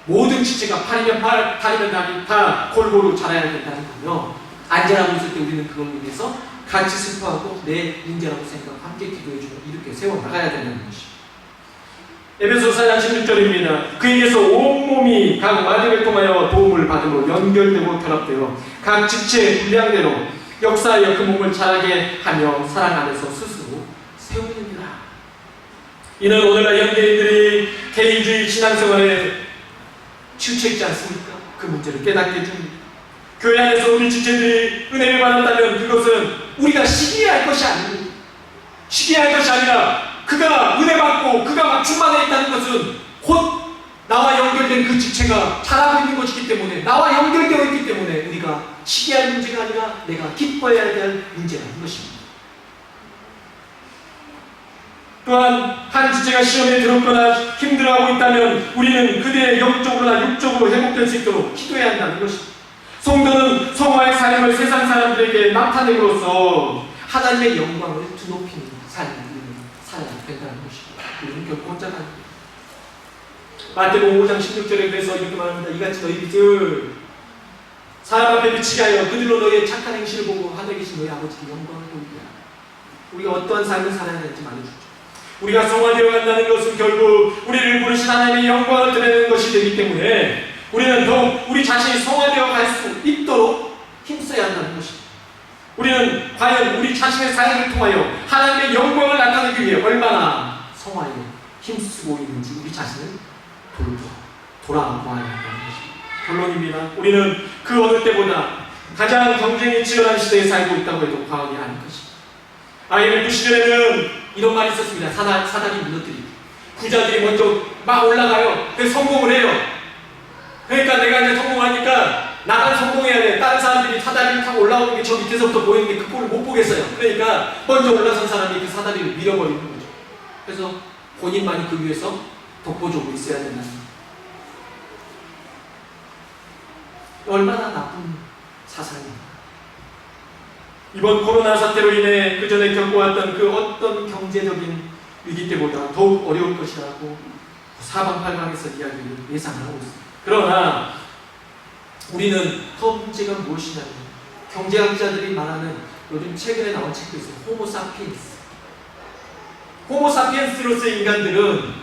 모든 지체가 팔이면 팔, 다리면 다리 다 골고루 자라야 된다는 거며 안 자라고 있을 때 우리는 그걸 위해서 같이 슬퍼하고 내 문제라고 생각하고 함께 기도해주고 이렇게 세워나가야 된다는 것입니다. 에베소 4장 16절입니다. 그에게서 온몸이 각 마디를 통하여 도움을 받음으로 연결되고 결합되어 각 지체의 분량대로 역사하여 그 몸을 자라게 하며 사랑 안에서 스스로 세우느니라. 이는 오늘날 현대인들이 개인주의 신앙생활에 치우쳐 있지 않습니까? 그 문제를 깨닫게 해줍니다. 교회 안에서 우리 지체들이 은혜를 받았다면 그것은 우리가 시기할 것이 아닙니다. 시기할 것이 아니라 그가 은혜 받고 그가 막 충만해 있다는 것은 곧 나와 연결된 그 지체가 자라고 있는 것이기 때문에 나와 연결되어 있기 때문에 우리가 시기할 문제가 아니라 내가 기뻐해야 될 문제라는 것입니다. 또한 한 지체가 시험에 들었거나 힘들어하고 있다면 우리는 그대의 영적으로나 육적으로 회복될 수 있도록 기도해야 한다는 것입니다. 성도는 성화의 삶을 세상 사람들에게 나타내므로써 하나님의 영광을 드높이는 삶을 살아야 된다는 것입니다. 우리는 결코 혼자가 아닙니다. 마태복음 5장 16절에 그래서 이렇게 말합니다. 이같이 너희들 사람 앞에 비치게 하여 그들로 너희의 착한 행실을 보고 하늘에 계신 너희 아버지께 영광을 돌리라. 우리가 어떠한 삶을 살아야 되는지 말해주죠. 우리가 성화되어 간다는 것은 결국 우리를 부르신 하나님의 영광을 드러내는 것이 되기 때문에 우리는 더욱 우리 자신이 성화되어 갈 수 있도록 힘써야 한다는 것입니다. 우리는 과연 우리 자신의 삶을 통하여 하나님의 영광을 나타내기 위해 얼마나 성화에 힘쓰고 있는지 우리 자신을 돌아보아야 한다는 것입니다. 결론입니다. 우리는 그 어느 때보다 가장 경쟁이 치열한 시대에 살고 있다고 해도 과언이 아닐 것입니다. IMF 시절에는 이런 말이 있었습니다. 사단이 무너뜨리기. 부자들이 먼저 막 올라가요. 그래서 성공을 해요. 그러니까 내가 이제 성공하니까 나만 성공해야 돼. 다른 사람들이 사다리를 타고 올라오는 게 저 밑에서부터 보이는 게 그 꼴을 못 보겠어요. 그러니까 먼저 올라선 사람이 그 사다리를 밀어버리는 거죠. 그래서 본인만이 그 위에서 독보적으로 있어야 된다는 거예요. 얼마나 나쁜 사상입니까? 이번 코로나 사태로 인해 그 전에 겪어왔던 그 어떤 경제적인 위기 때보다 더욱 어려울 것이라고 사방팔방에서 이야기를 예상하고 있습니다. 그러나 우리는 더 문제가 무엇이냐면 경제학자들이 말하는 요즘 최근에 나온 책도 있어요. 호모사피엔스. 호모사피엔스로서의 인간들은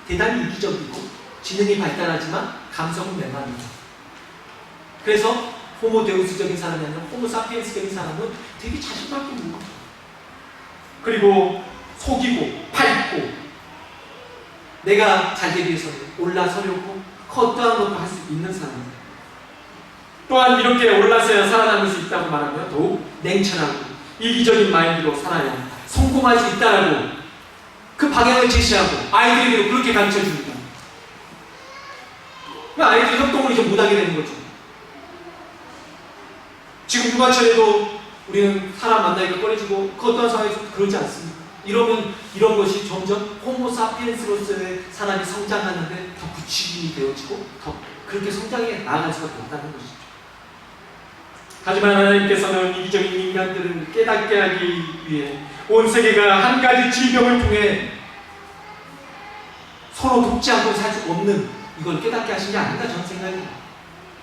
대단히 이기적이고 지능이 발달하지만 감성은 메마르죠. 그래서 호모데우스적인 사람이 아니라 호모사피엔스적인 사람은 되게 자신밖에 모르죠. 그리고 속이고 밟고 내가 잘 되기 위해서는 올라서려고 어떠한 것도 할 수 있는 사람입니다. 또한 이렇게 올라서야 살아남을 수 있다고 말하면 더욱 냉철하고 이기적인 마인드로 살아야 성공할 수 있다라고 그 방향을 제시하고 아이들에게도 그렇게 가르쳐줍니다. 아이들이 협동을 이제 못하게 되는 거죠. 지금 휴가철에도 우리는 사람 만나기가 꺼려지고 그 어떤 상황에서 그러지 않습니다. 이러면 이런 것이 점점 호모사피엔스로서의 사람이 성장하는데 더 구치심이 되어지고 더 그렇게 성장해 나아갈 수밖에 없다는 것이죠. 하지만 하나님께서는 이기적인 인간들을 깨닫게 하기 위해 온 세계가 한 가지 질병을 통해 서로 돕지 않고 살 수 없는 이걸 깨닫게 하신 게 아닌가 저는 생각합니다.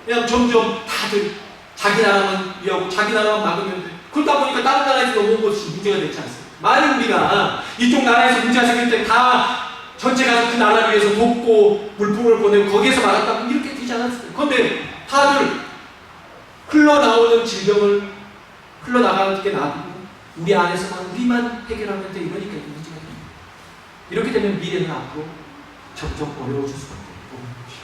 그냥 점점 다들 자기 나라만 위하고 자기 나라만 막으면 돼. 그러다 보니까 다른 나라에서 넘어온 것이 문제가 되지 않습니까? 만약 우리가 이쪽 나라에서 문제가 생길 때 다 전체 가서 그 나라를 위해서 돕고 물품을 보내고 거기에서 막았다고 이렇게 되지 않았어요. 그런데 다들 흘러나오는 질병을 흘러나가게 놔두고 우리 안에서만 우리만 해결하면 돼. 이러니까 이 문제가 됩니다. 이렇게 되면 미래는 앞으로 점점 어려워질 수밖에 없는 것이죠.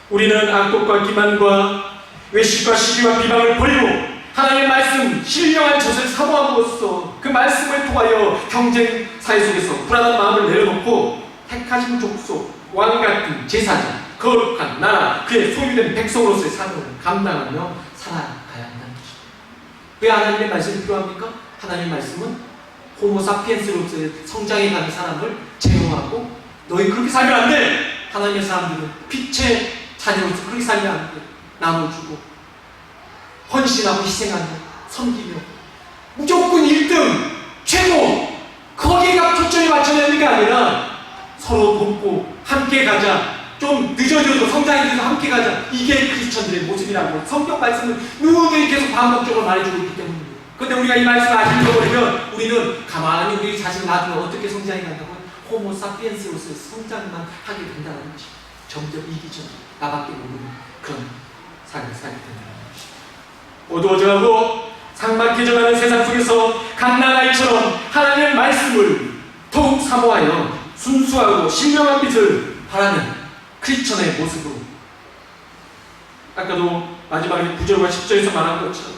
우리는 악독과 기만과 외식과 시기와 비방을 버리고 하나님의 말씀, 신령한 젖을 사모함으로써 그 말씀을 통하여 경쟁 사회 속에서 불안한 마음을 내려놓고 택하신 족속, 왕같은 제사장, 거룩한 나라, 그의 소유된 백성으로서의 사명을 감당하며 살아가야 한다는 것입니다. 왜 하나님의 말씀이 필요합니까? 하나님의 말씀은 호모사피엔스로서의 성장해가는 사람을 제어하고 너희 그렇게 살면 안 돼! 하나님의 사람들은 빛의 자녀로서 그렇게 살면 안 돼. 나눠주고 헌신하고 희생하는 섬기며 무조건 1등 최고 거기에가 초점이 맞춰야 되는 게 아니라 서로 돕고 함께 가자. 좀 늦어져도 성장해서 함께 가자. 이게 크리스천들의 모습이라고 성경 말씀을 누누이 계속 반복적으로 말해주고 있기 때문입니다. 그런데 우리가 이 말씀을 안 읽어버리면 우리는 가만히 우리 자신을 놔두면 어떻게 성장해 간다고 호모사피엔스로서의 성장만 하게 된다는 것이 점점 이기적인 나밖에 모르는 그런 삶을 살게 된다는 것입니다. 어두워져가고 삭막해져가는 세상 속에서 갓나아이처럼 하나님의 말씀을 더욱 사모하여 순수하고 신령한 빛을 바라는 크리스천의 모습으로 아까도 마지막에 9절과 10절에서 말한 것처럼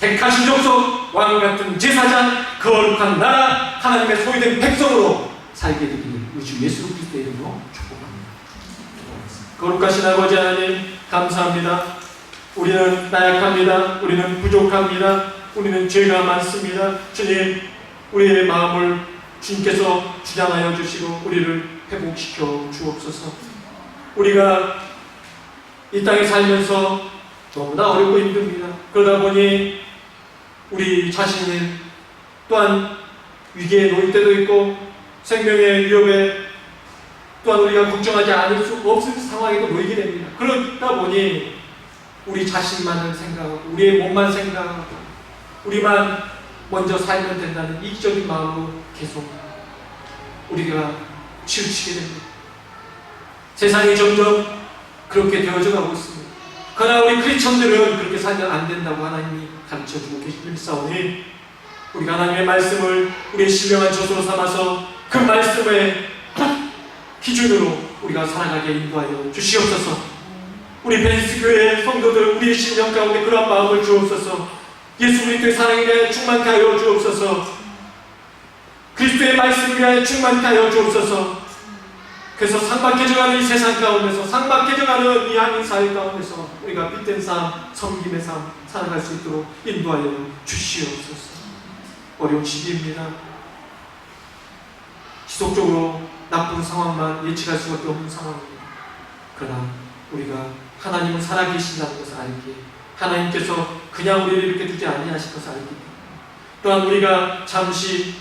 택하신 족속 왕같은 제사장 거룩한 나라 하나님의 소유된 백성으로 살게 되기를 우주 예수 그리스도의 이름으로 축복합니다. 거룩하신 아버지 하나님 감사합니다. 우리는 나약합니다. 우리는 부족합니다. 우리는 죄가 많습니다. 주님, 우리의 마음을 주님께서 주장하여 주시고 우리를 회복시켜 주옵소서. 우리가 이 땅에 살면서 너무나 어렵고 힘듭니다. 그러다 보니 우리 자신은 또한 위기에 놓일 때도 있고 생명의 위협에 또한 우리가 걱정하지 않을 수 없을 상황에도 놓이게 됩니다. 그러다 보니 우리 자신만을 생각하고 우리의 몸만 생각하고 우리만 먼저 살면 된다는 이기적인 마음으로 계속 우리가 치우치게 됩니다. 세상이 점점 그렇게 되어져 가고 있습니다. 그러나 우리 크리스천들은 그렇게 살면 안 된다고 하나님이 가르쳐주고 계시사오니 우리가 하나님의 말씀을 우리의 신령한 저수로 삼아서 그 말씀의 기준으로 우리가 살아가게 인도하여 주시옵소서. 우리 벤스 교회 성도들 우리의 신령 가운데 그런 마음을 주옵소서. 예수 그리스도의 사랑에 대해 충만케 하여 주옵소서. 그리스도의 말씀에 대해 충만케 하여 주옵소서. 그래서 삭막해져가는 이 세상 가운데서 삭막해져가는 이 한인 사회 가운데서 우리가 빛된 삶, 섬김의 삶 살아갈 수 있도록 인도하여 주시옵소서. 어려운 시기입니다. 지속적으로 나쁜 상황만 예측할 수밖에 없는 상황입니다. 그러나 우리가 하나님은 살아계신다는 것을 알기에 하나님께서 그냥 우리를 이렇게 두지 아니하실 것을 알기 때문에 또한 우리가 잠시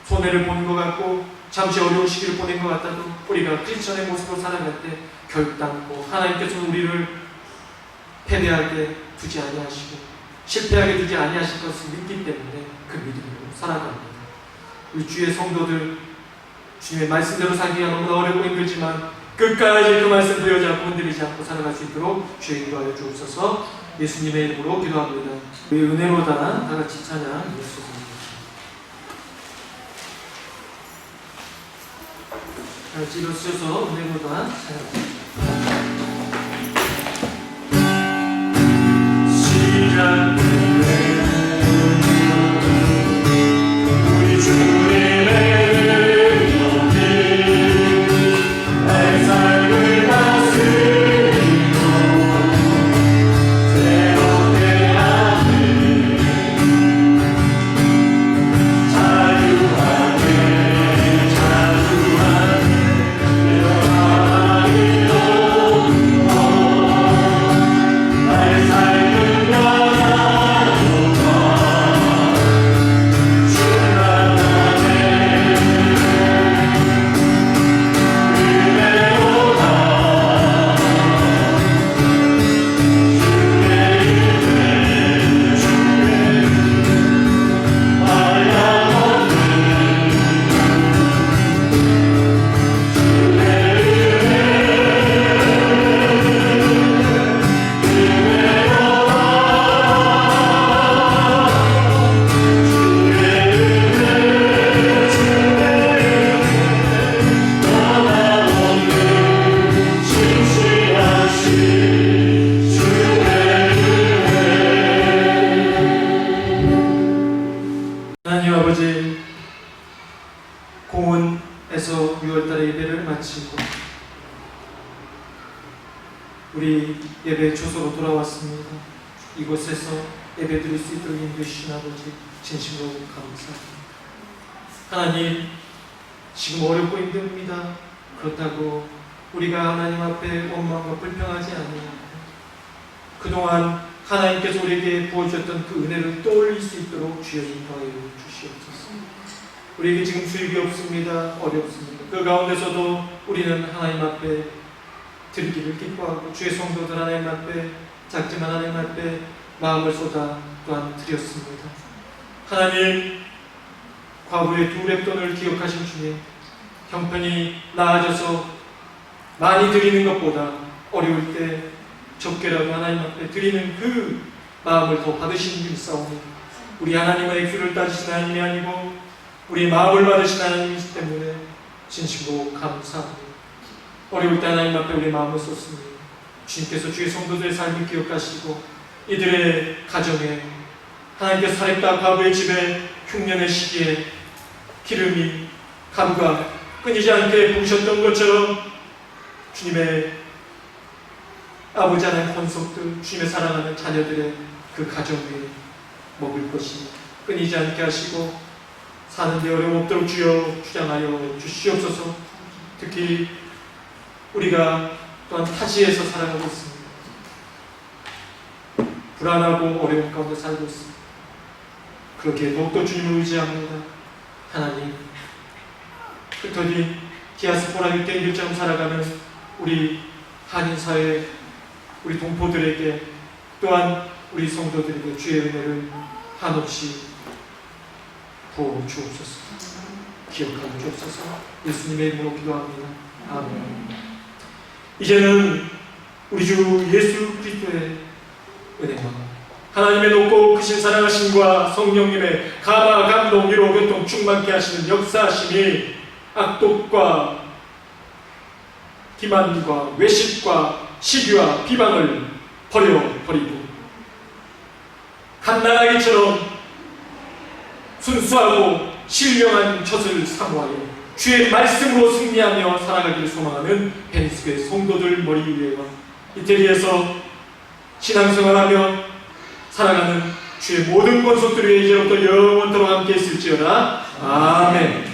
손해를 보는 것 같고 잠시 어려운 시기를 보낸 것 같아도 우리가 크리스천의 모습으로 살아갈 때 결단코 하나님께서는 우리를 패배하게 두지 아니하시고 실패하게 두지 아니하실 것을 믿기 때문에 그 믿음으로 살아갑니다. 우리 주의 성도들 주님의 말씀대로 살기가 너무나 어렵고 힘들지만 끝까지 그 말씀 부여잡고 흔들리지 않고 살아갈 수 있도록 주의 인도하여 주옵소서. 예수님의 이름으로 기도합니다. 우리 은혜로다 다 같이 찬양 예수님. 같이 일어서서 은혜로다 찬양. 우리 주님의 하나님 아버지, 공원에서 6월달에 예배를 마치고 우리 예배 초소로 돌아왔습니다. 이곳에서 예배드릴 수 있도록 인도해주신 아버지 진심으로 감사합니다. 하나님, 지금 어렵고 힘듭니다. 그렇다고 우리가 하나님 앞에 원망과 불평하지 아니하고 그동안 하나님께서 우리에게 부어주셨던 그 은혜를 떠올릴 수 있도록 주여 인도하여 주시옵소서. 우리에게 지금 수입이 없습니다. 어렵습니다. 그 가운데서도 우리는 하나님 앞에 드리기를 기뻐하고 주의 성도들 하나님 앞에 작지만 하나님 앞에 마음을 쏟아 또한 드렸습니다. 하나님, 과부의 두 랩돈을 기억하신 주님, 형편이 나아져서 많이 드리는 것보다 어려울 때 적게라도 하나님 앞에 드리는 그 마음을 더 받으시는 줄 싸우니 우리 하나님은 액수를 따지신 하나님이 아니고 우리 마음을 받으신 하나님이기 때문에 진심으로 감사합니다. 어려울 때 하나님 앞에 우리 마음을 쏟습니다. 주님께서 주의 성도들의 삶을 기억하시고 이들의 가정에 하나님께서 사렙다 과부의 집에 흉년의 시기에 기름이 가루가 끊이지 않게 부으셨던 것처럼 주님의 아버지 하나님 권속들, 주님의 사랑하는 자녀들의 그 가정 위에 먹을 것이 끊이지 않게 하시고 사는데 어려움 없도록 주여 주장하여 주시옵소서. 특히 우리가 또한 타지에서 살아가고 있습니다. 불안하고 어려움 가운데 살고 있습니다. 그렇게 더욱더 주님을 의지합니다. 하나님, 흩어진 디아스포라 유대인들처럼 살아가는 우리 한인사회, 우리 동포들에게 또한 우리 성도들에게 주의 은혜를 한없이 부어 주옵소서. 기억하여 주옵소서. 예수님의 이름으로 기도합니다. 아멘. 이제는 우리 주 예수 그리스도의 은혜와 하나님의 높고 크신 사랑하심과 성령님의 감화 감동 위로 교통 충만케 하시는 역사하심이 악독과 기만과 외식과 시기와 비방을 버리고 갓나라기처럼 순수하고 신령한 젖을 사모하여 주의 말씀으로 승리하며 살아가기를 소망하는 벤스교의 성도들 머리 위에와 이태리에서 신앙생활하며 살아가는 주의 모든 권속들 위에 이제부터 영원토록 함께 있을지어다. 아멘.